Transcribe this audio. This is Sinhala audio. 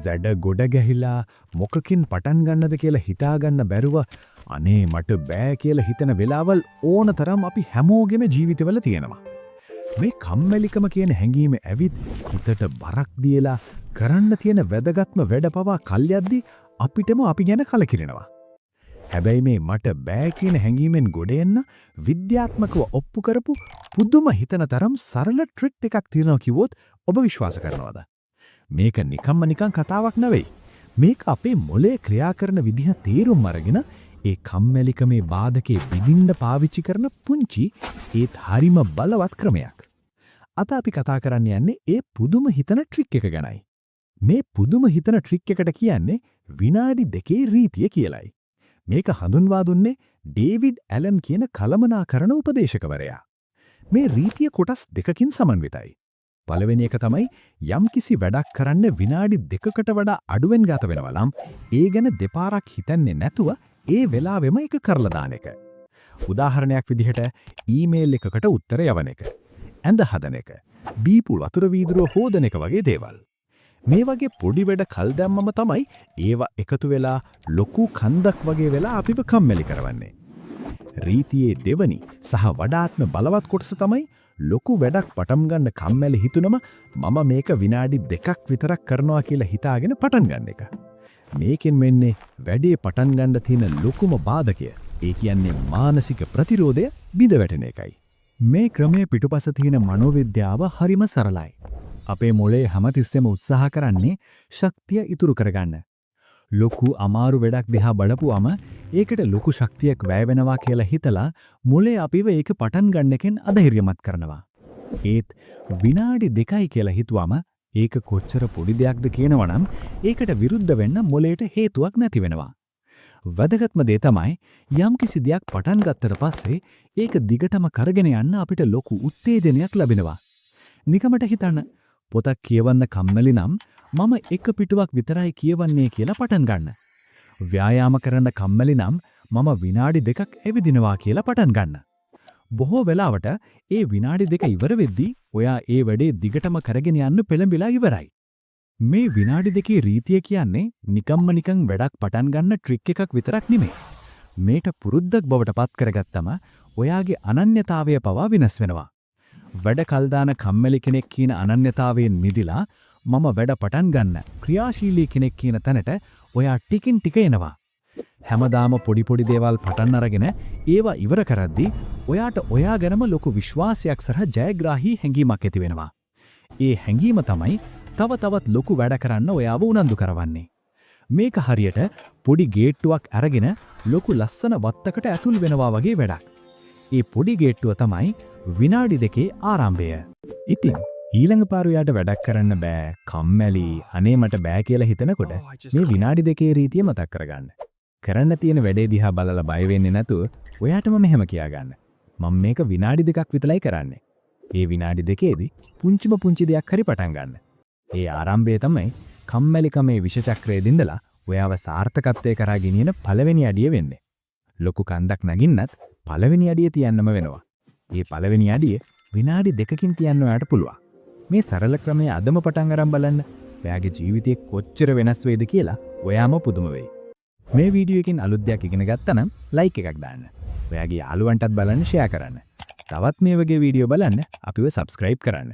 සැඩ ගොඩ ගැහිලා මොකකින් පටන් ගන්නද කියලා හිතාගන්න බැරුව අනේ මට බෑ කියලා හිතන වෙලාවල් ඕනතරම් අපි හැමෝගෙම ජීවිතවල තියෙනවා. මේ කම්මැලිකම කියන හැඟීම ඇවිත් හිතට බරක් දීලා කරන්න තියෙන වැදගත්ම වැඩ පවා කල්යද්දි අපිටම අපි ගැන කලකිරෙනවා. හැබැයි මේ මට බෑ කියන හැඟීමෙන් ගොඩ එන්න විද්‍යාත්මකව ඔප්පු කරපු පුදුම හිතන තරම් සරල ට්‍රික් එකක් තියෙනවා කිව්වොත් ඔබ විශ්වාස කරනවද? මේක නිකන් කතාවක් නෙවෙයි. මේක අපේ මොලේ ක්‍රියා කරන විදිහ තේරුම් අරගෙන ඒ කම්මැලිකමේ බාධකේ විඳින්න පාවිච්චි කරන පුංචි ඒත් හරිම බලවත් ක්‍රමයක්. අද අපි කතා කරන්න යන්නේ ඒ පුදුම හිතන ට්‍රික් එක ගැනයි. මේ පුදුම හිතන ට්‍රික් එකට කියන්නේ විනාඩි 2 රීතිය කියලයි. මේක හඳුන්වා දුන්නේ ඩේවිඩ් ඇලන් කියන කළමනාකරණ උපදේශකවරයා. මේ රීතිය කොටස් දෙකකින් සමන්විතයි. පළවෙනි එක තමයි යම්කිසි වැඩක් කරන්න විනාඩි 2කට වඩා අඩුවෙන් ගත වෙනවා නම් ඒ ගැන දෙපාරක් හිතන්නේ නැතුව ඒ වෙලාවෙම ඒක කරලා දාන එක. උදාහරණයක් විදිහට ඊමේල් එකකට උත්තර යවන එක, ඇඳ හදන එක, බීපු වතුර වීදුරුව හොදන එක වගේ දේවල්. මේ වගේ පොඩි වැඩ කල් දැම්මම තමයි ඒවා එකතු වෙලා ලොකු කන්දක් වගේ වෙලා අපිව කම්මැලි කරවන්නේ. රීතියේ දෙවනි සහ වඩාත්ම බලවත් කොටස තමයි ලොකු වැඩක් පටන් ගන්න කම්මැලි හිතුනම මම මේක විනාඩි 2ක් විතරක් කරනවා කියලා හිතාගෙන පටන් ගන්න එක. මේකෙන් වෙන්නේ වැඩේ පටන් ගන්න තියෙන ලොකුම බාධකය. ඒ කියන්නේ මානසික ප්‍රතිරෝධය බිඳ වැටෙන එකයි. මේ ක්‍රමයේ පිටුපස තියෙන මනෝවිද්‍යාව හරිම සරලයි. අපේ මොලේ හැමතිස්සෙම උත්සාහ කරන්නේ ශක්තිය ඉතුරු කරගන්න. ලොකු අමාරු වැඩක් දිහා බලපුවම ඒකට ලොකු ශක්තියක් වැය වෙනවා කියලා හිතලා මොලේ අපිව ඒක පටන් ගන්න එකෙන් අධෛර්යමත් කරනවා. ඒත් විනාඩි 2යි කියලා හිතුවම ඒක කොච්චර පොඩි දෙයක්ද කියනවනම් ඒකට විරුද්ධ වෙන්න මොලේට හේතුවක් නැති වෙනවා. වැදගත්ම දේ තමයි යම්කිසි දෙයක් පටන් ගත්තට පස්සේ ඒක දිගටම කරගෙන යන්න අපිට ලොකු උත්තේජනයක් ලැබෙනවා. නිකමට හිතන්න පොතක් කියවන්න කම්මැලි නම් මම එක පිටුවක් විතරයි කියවන්නේ කියලා පටන් ගන්න. ව්‍යායාම කරන්න කම්මැලි නම් මම විනාඩි 2ක් ඇවිදිනවා කියලා පටන් ගන්න. බොහෝ වෙලාවට ඒ විනාඩි 2 ඉවර වෙද්දී ඔයා ඒ වැඩේ දිගටම කරගෙන යන්න පෙළඹිලා ඉවරයි. මේ විනාඩි 2 රීතිය කියන්නේ නිකන් වැඩක් පටන් ගන්න ට්‍රික් එකක් විතරක් නෙමෙයි. මේට පුරුද්දක් බවට පත් කරගත්තම ඔයාගේ අනන්‍යතාවය පවා වෙනස් වෙනවා. වැඩ කල්දාන කම්මැලි කෙනෙක් කියන අනන්‍යතාවයෙන් මිදිලා මම වැඩ පටන් ගන්න ක්‍රියාශීලී කෙනෙක් කියන තැනට ඔයා ටිකින් ටික එනවා. හැමදාම පොඩි දේවල් පටන් අරගෙන ඒවා ඉවර කරද්දී ඔයාට ඔයා ගැනම ලොකු විශ්වාසයක් සහ ජයග්‍රාහී හැඟීමක් ඇති වෙනවා. ඒ හැඟීම තමයි තව තවත් ලොකු වැඩ කරන්න ඔයාව උනන්දු කරවන්නේ. මේක හරියට පොඩි ගේට්ටුවක් අරගෙන ලොකු ලස්සන වත්තකට ඇතුල් වෙනවා වගේ වැඩක්. ඒ පොඩි ගේට්ටුව තමයි විනාඩි 2 ආරම්භය. ඉතින් ඊළඟ පාර යාට වැඩක් කරන්න බෑ, කම්මැලි, අනේ මට බෑ කියලා හිතනකොට මේ විනාඩි 2 රීතිය මතක් කරගන්න. කරන්න තියෙන වැඩේ දිහා බලලා බය වෙන්නේ නැතුව ඔයාටම මෙහෙම කියාගන්න. මම මේක විනාඩි 2ක් විතරයි කරන්නේ. ඒ විනාඩි 2ේදී පුංචි දෙයක් හරි පටන් ගන්න. ඒ ආරම්භය තමයි කම්මැලිකමේ විෂ චක්‍රයේ දින්දලා ඔයාව සාර්ථකත්වයේ කරා ගෙනියන පළවෙනි අඩිය වෙන්නේ. ලොකු කන්දක් නගින්නත් පළවෙනි අඩිය තියන්නම වෙනවා. මේ පළවෙනි අඩිය විනාඩි 2කින් තියන්න ඔයාට පුළුවන්. මේ සරල ක්‍රමය අදම පටන් අරන් බලන්න. ඔයාගේ ජීවිතේ කොච්චර වෙනස් වෙයිද කියලා ඔයාම පුදුම වෙයි. මේ වීඩියෝ එකකින් අලුත් දෙයක් ඉගෙන ගත්තා නම් ලයික් එකක් දාන්න. ඔයාගේ යාළුවන්ටත් බලන්න ෂෙයා කරන්න. තවත් මේ වගේ වීඩියෝ බලන්න අපිව සබ්ස්ක්‍රයිබ් කරන්න.